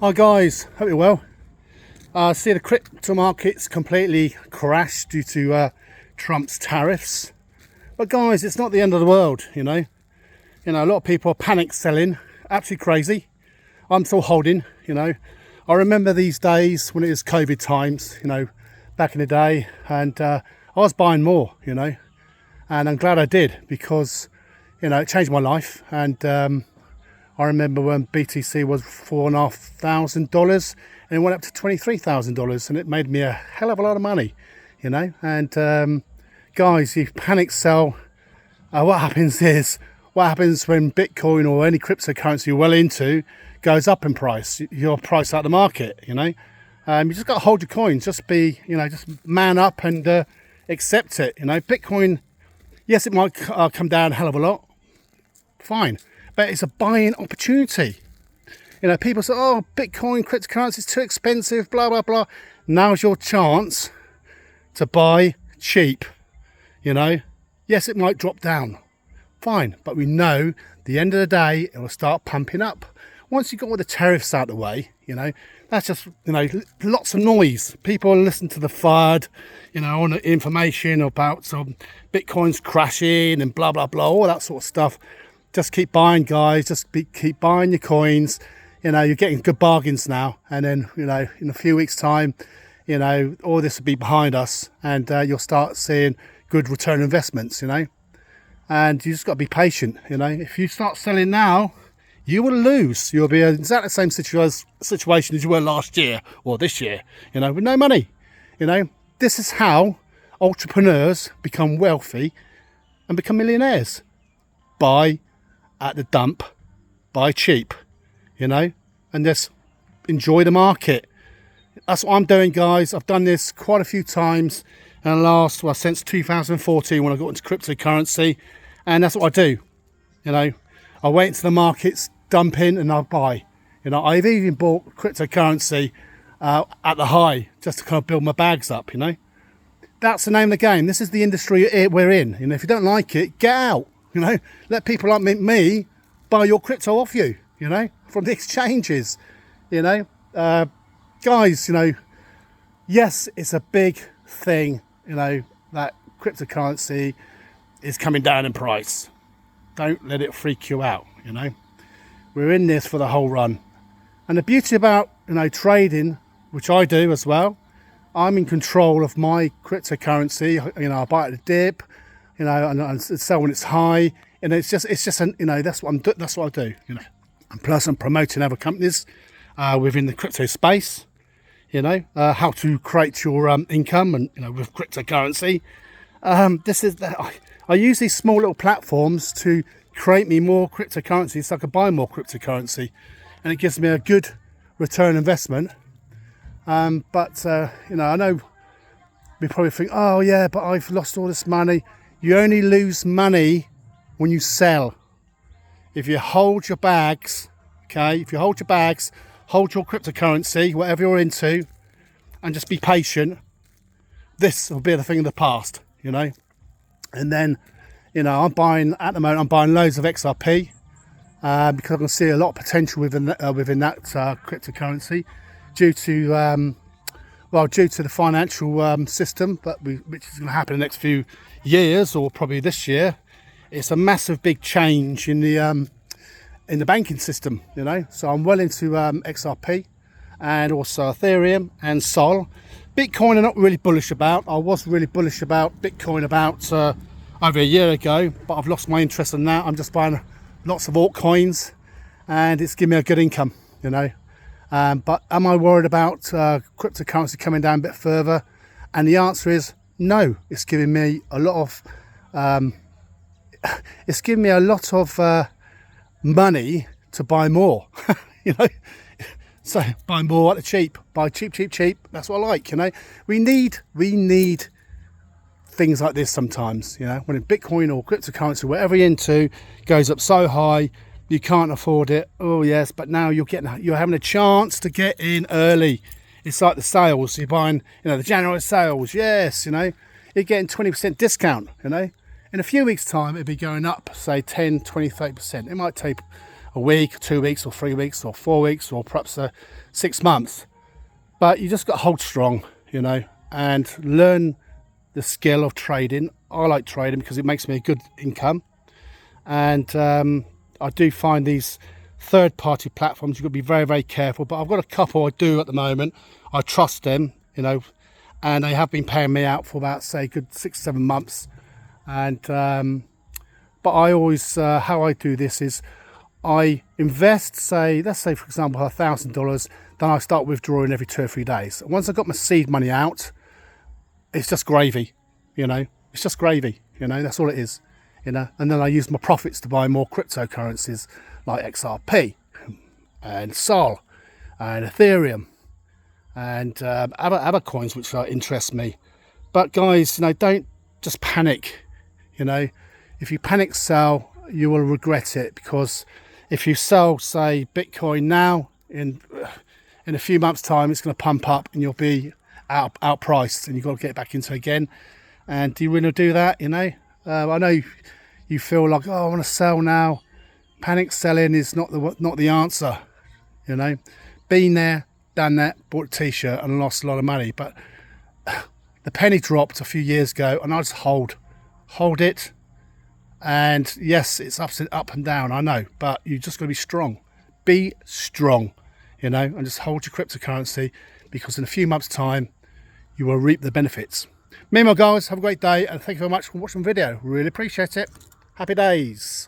Hi guys, hope you're well. See the crypto markets completely crashed due to Trump's tariffs. But guys, it's not the end of the world, you know. A lot of people are panic selling, absolutely crazy. I'm still holding, I remember these days when it was COVID times, back in the day, and I was buying more, and I'm glad I did because, it changed my life. And I remember when BTC was $4,500 and it went up to $23,000, and it made me a hell of a lot of money, And guys, you panic sell. What happens when Bitcoin or any cryptocurrency you're well into goes up in price? You're priced out of the market, You just got to hold your coins. Just be, just man up and accept it. Bitcoin, yes, it might come down a hell of a lot. Fine. But it's a buying opportunity. People say, oh, Bitcoin, cryptocurrency is too expensive, blah, blah, blah. Now's your chance to buy cheap, Yes, it might drop down. Fine. But we know at the end of the day, it will start pumping up. Once you've got all the tariffs out of the way, that's just, lots of noise. People listen to the FUD, on the information about some Bitcoin's crashing and blah, blah, blah, all that sort of stuff. Just keep buying, guys. Keep buying your coins. You're getting good bargains now. And then, in a few weeks' time, all this will be behind us, and you'll start seeing good return investments, And you just got to be patient, If you start selling now, you will lose. You'll be in exactly the same situation as you were last year or this year, with no money. This is how entrepreneurs become wealthy and become millionaires. Buy at the dump, buy cheap, and just enjoy the market. That's what I'm doing, guys. I've done this quite a few times since 2014 when I got into cryptocurrency, and that's what I do. I wait into the markets dumping and I buy. I've even bought cryptocurrency at the high just to kind of build my bags up. That's the name of the game. This is the industry we're in. If you don't like it, get out. Let people like me buy your crypto off you, from the exchanges, guys, yes, it's a big thing, that cryptocurrency is coming down in price. Don't let it freak you out, We're in this for the whole run. And the beauty about, trading, which I do as well, I'm in control of my cryptocurrency. I buy at the dip, and sell when it's high, and it's just that's what I do, And plus, I'm promoting other companies within the crypto space, how to create your income, and with cryptocurrency. I use these small little platforms to create me more cryptocurrency, so I can buy more cryptocurrency, and it gives me a good return investment. But I know we probably think, oh yeah, but I've lost all this money. You only lose money when you sell. If you hold your bags, hold your cryptocurrency, whatever you're into, and just be patient, this will be the thing of the past, And then, I'm buying loads of XRP because I can see a lot of potential within that cryptocurrency due to the financial system, which is going to happen in the next few years, or probably this year. It's a massive big change in the banking system, So I'm well into XRP and also Ethereum and Sol. Bitcoin I'm not really bullish about. I was really bullish about Bitcoin about over a year ago, but I've lost my interest in that. I'm just buying lots of altcoins, and it's giving me a good income, But am I worried about cryptocurrency coming down a bit further? And the answer is no. It's giving me a lot of money to buy more, So buy more at the cheap. Buy cheap. That's what I like, We need things like this sometimes, When Bitcoin or cryptocurrency, whatever you're into, goes up so high, you can't afford it. Oh yes, but now you're having a chance to get in early. It's like the sales. You're buying, the January sales. Yes, you're getting 20% discount. In a few weeks' time, it'll be going up, say 10, 20, 30%. It might take a week, 2 weeks, or 3 weeks, or 4 weeks, or perhaps 6 months. But you just got to hold strong, you know, and learn the skill of trading. I like trading because it makes me a good income. And I do find these third-party platforms, you've got to be very, very careful. But I've got a couple I do at the moment. I trust them, you know, and they have been paying me out for about, say, good 6-7 months. And but I always, how I do this is I invest, say, let's say, for example, $1,000. Then I start withdrawing every 2 or 3 days. Once I've got my seed money out, it's just gravy, you know. It's just gravy, you know. That's all it is, you know. And then I use my profits to buy more cryptocurrencies like XRP and Sol and Ethereum and other coins which interest me. But guys, you know, don't just panic. You know, if you panic sell, you will regret it, because if you sell, say, Bitcoin now, in a few months' time, it's going to pump up and you'll be outpriced, and you've got to get back into it again. And do you really do that? You know, I know you feel like, oh, I want to sell now. Panic selling is not the answer. You know, been there, done that, bought a t-shirt and lost a lot of money. But the penny dropped a few years ago, and I just hold it. And yes, it's up and down, I know, but you just got to be strong. Be strong, you know, and just hold your cryptocurrency, because in a few months' time, you will reap the benefits. Meanwhile, guys, have a great day, and thank you very much for watching the video. Really appreciate it. Happy days.